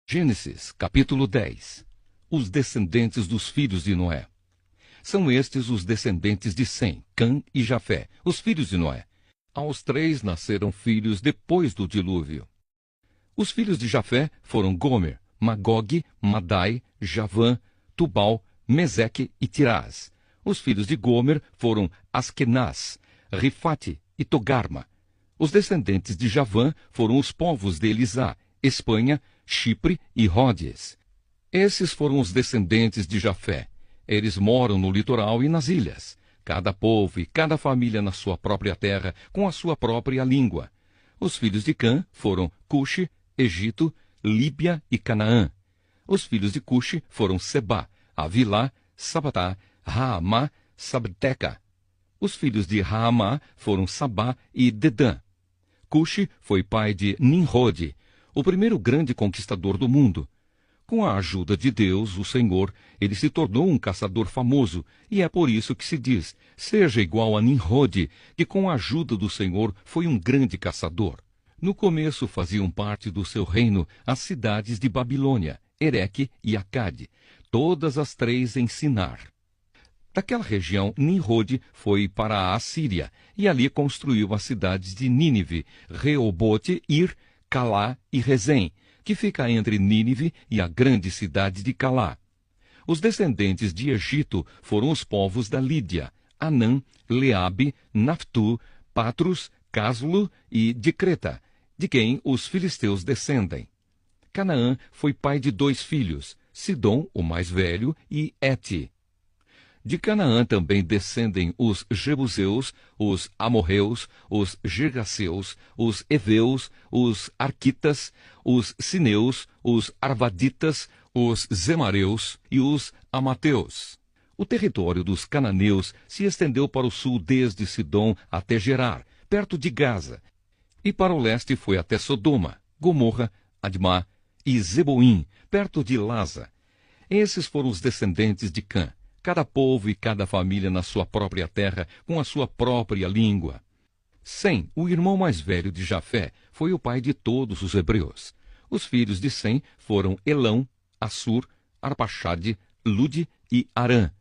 Gênesis, capítulo 10. Os descendentes dos filhos de Noé. São estes os descendentes de Sem, Cã e Jafé, os filhos de Noé. Aos 3 nasceram filhos depois do dilúvio. Os filhos de Jafé foram Gomer, Magog, Madai, Javã, Tubal, Meseque e Tirás. Os filhos de Gomer foram Askenaz, Rifate e Togarma. Os descendentes de Javã foram os povos de Elisá, Espanha, Chipre e Rhodes. Esses foram os descendentes de Jafé. Eles moram no litoral e nas ilhas, cada povo e cada família na sua própria terra, com a sua própria língua. Os filhos de Cã foram Cuxi, Egito, Líbia e Canaã. Os filhos de Cuxi foram Sebá, Avilá, Sabatá, Raamá, Sabteca. Os filhos de Raamá foram Sabá e Dedã. Cuxi foi pai de Nimrode, o primeiro grande conquistador do mundo. Com a ajuda de Deus, o Senhor, ele se tornou um caçador famoso, e é por isso que se diz, seja igual a Nimrode, que com a ajuda do Senhor foi um grande caçador. No começo faziam parte do seu reino as cidades de Babilônia, Ereque e Acade, todas as 3 em Sinar. Daquela região, Nimrode foi para a Assíria, e ali construiu as cidades de Nínive, Reobote, Ir, Calá e Rezém, que fica entre Nínive e a grande cidade de Calá. Os descendentes de Egito foram os povos da Lídia, Anã, Leabe, Naftu, Patrus, Caslo e de Creta, de quem os filisteus descendem. Canaã foi pai de 2 filhos, Sidom, o mais velho, e Ete. De Canaã também descendem os Jebuseus, os Amorreus, os Girgaceus, os Eveus, os Arquitas, os Sineus, os Arvaditas, os Zemareus e os Amateus. O território dos cananeus se estendeu para o sul desde Sidom até Gerar, perto de Gaza, e para o leste foi até Sodoma, Gomorra, Admá e Zeboim, perto de Laza. Esses foram os descendentes de Cã, cada povo e cada família na sua própria terra, com a sua própria língua. Sem, o irmão mais velho de Jafé, foi o pai de todos os hebreus. Os filhos de Sem foram Elão, Assur, Arpaxade, Lude e Arã.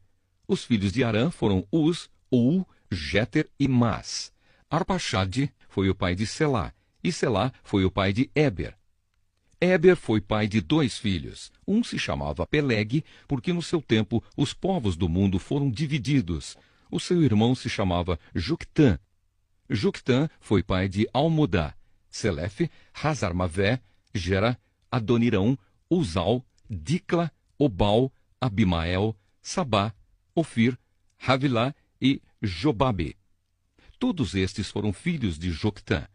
Os filhos de Arã foram Uz, Ul, Jéter e Mas. Arpaxade foi o pai de Selá, e Selá foi o pai de Éber. Éber foi pai de 2 filhos. Um se chamava Peleg, porque no seu tempo os povos do mundo foram divididos. O seu irmão se chamava Juctã. Juctã foi pai de Almodá, Selefe, Hazarmavé, Gera, Adonirão, Uzal, Dicla, Obal, Abimael, Sabá, Ofir, Havilá e Jobabe. Todos estes foram filhos de Joctã.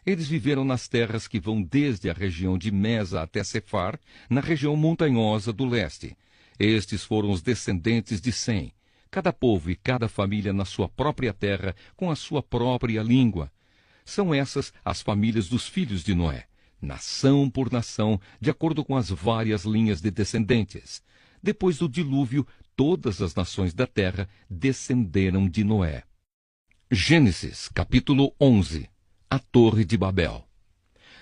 Eles viveram nas terras que vão desde a região de Mesa até Sefar, na região montanhosa do leste. Estes foram os descendentes de Sem, cada povo e cada família na sua própria terra, com a sua própria língua. São essas as famílias dos filhos de Noé, nação por nação, de acordo com as várias linhas de descendentes. Depois do dilúvio, todas as nações da terra descenderam de Noé. Gênesis, capítulo 11. A Torre de Babel.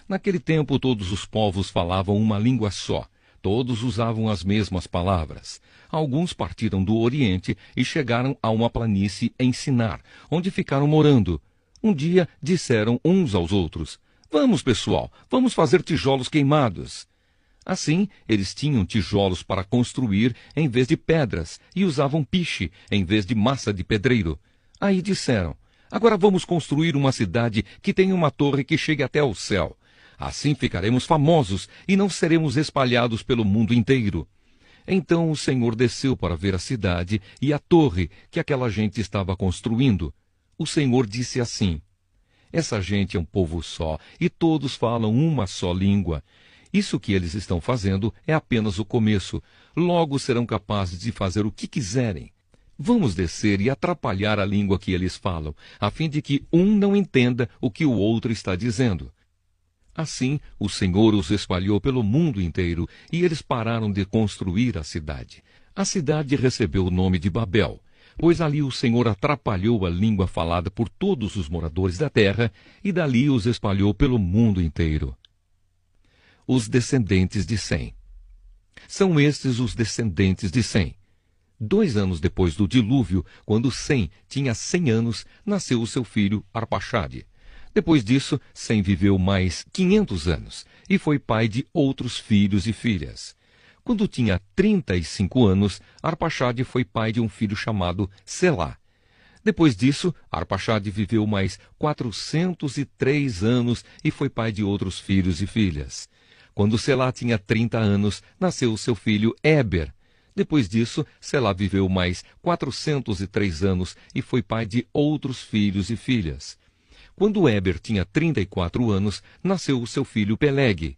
Naquele tempo todos os povos falavam uma língua só, todos usavam as mesmas palavras. Alguns partiram do Oriente e chegaram a uma planície em Sinar, onde ficaram morando. Um dia disseram uns aos outros, vamos pessoal, vamos fazer tijolos queimados. Assim, eles tinham tijolos para construir em vez de pedras e usavam piche em vez de massa de pedreiro. Aí disseram, agora vamos construir uma cidade que tenha uma torre que chegue até ao céu. Assim ficaremos famosos e não seremos espalhados pelo mundo inteiro. Então o Senhor desceu para ver a cidade e a torre que aquela gente estava construindo. O Senhor disse assim, essa gente é um povo só e todos falam uma só língua. Isso que eles estão fazendo é apenas o começo. Logo serão capazes de fazer o que quiserem. Vamos descer e atrapalhar a língua que eles falam, a fim de que um não entenda o que o outro está dizendo. Assim, o Senhor os espalhou pelo mundo inteiro, e eles pararam de construir a cidade. A cidade recebeu o nome de Babel, pois ali o Senhor atrapalhou a língua falada por todos os moradores da terra, e dali os espalhou pelo mundo inteiro. Os descendentes de Sem. São estes os descendentes de Sem. 2 anos depois do dilúvio, quando Sem tinha 100 anos, nasceu o seu filho Arpaxade. Depois disso, Sem viveu mais 500 anos e foi pai de outros filhos e filhas. Quando tinha 35 anos, Arpaxade foi pai de um filho chamado Selá. Depois disso, Arpaxade viveu mais 403 anos e foi pai de outros filhos e filhas. Quando Selá tinha 30 anos, nasceu o seu filho Éber. Depois disso, Selá viveu mais 403 anos e foi pai de outros filhos e filhas. Quando Éber tinha 34 anos, nasceu o seu filho Peleg.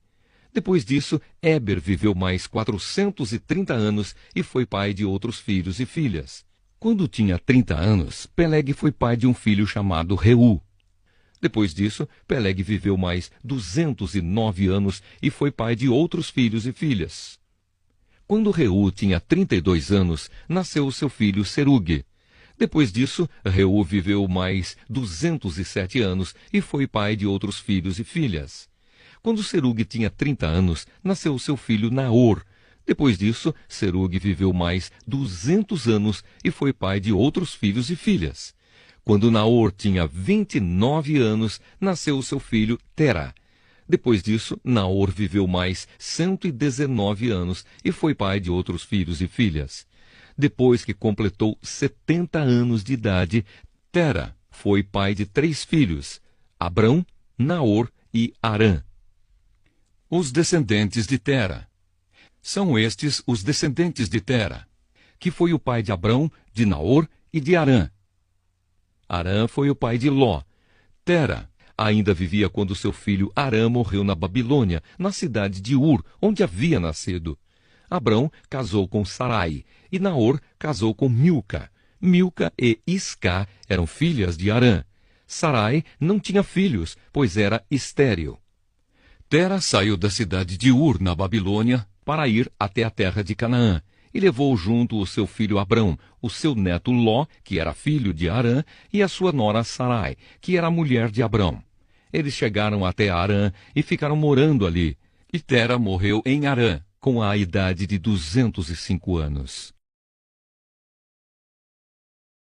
Depois disso, Éber viveu mais 430 anos e foi pai de outros filhos e filhas. Quando tinha 30 anos, Peleg foi pai de um filho chamado Reu. Depois disso, Peleg viveu mais 209 anos e foi pai de outros filhos e filhas. Quando Reu tinha 32 anos, nasceu o seu filho Serugue. Depois disso, Reu viveu mais 207 anos e foi pai de outros filhos e filhas. Quando Serugue tinha 30 anos, nasceu o seu filho Naor. Depois disso, Serugue viveu mais 200 anos e foi pai de outros filhos e filhas. Quando Naor tinha 29 anos, nasceu o seu filho Tera. Depois disso, Naor viveu mais 119 anos e foi pai de outros filhos e filhas. Depois que completou 70 anos de idade, Tera foi pai de 3 filhos, Abrão, Naor e Harã. Os descendentes de Tera. São estes os descendentes de Tera, que foi o pai de Abrão, de Naor e de Harã. Harã foi o pai de Ló. Tera ainda vivia quando seu filho Harã morreu na Babilônia, na cidade de Ur, onde havia nascido. Abrão casou com Sarai, e Naor casou com Milca. Milca e Iscá eram filhas de Harã. Sarai não tinha filhos, pois era estéril. Tera saiu da cidade de Ur, na Babilônia, para ir até a terra de Canaã, e levou junto o seu filho Abrão, o seu neto Ló, que era filho de Harã, e a sua nora Sarai, que era mulher de Abrão. Eles chegaram até Harã e ficaram morando ali. E Tera morreu em Harã, com a idade de 205 anos.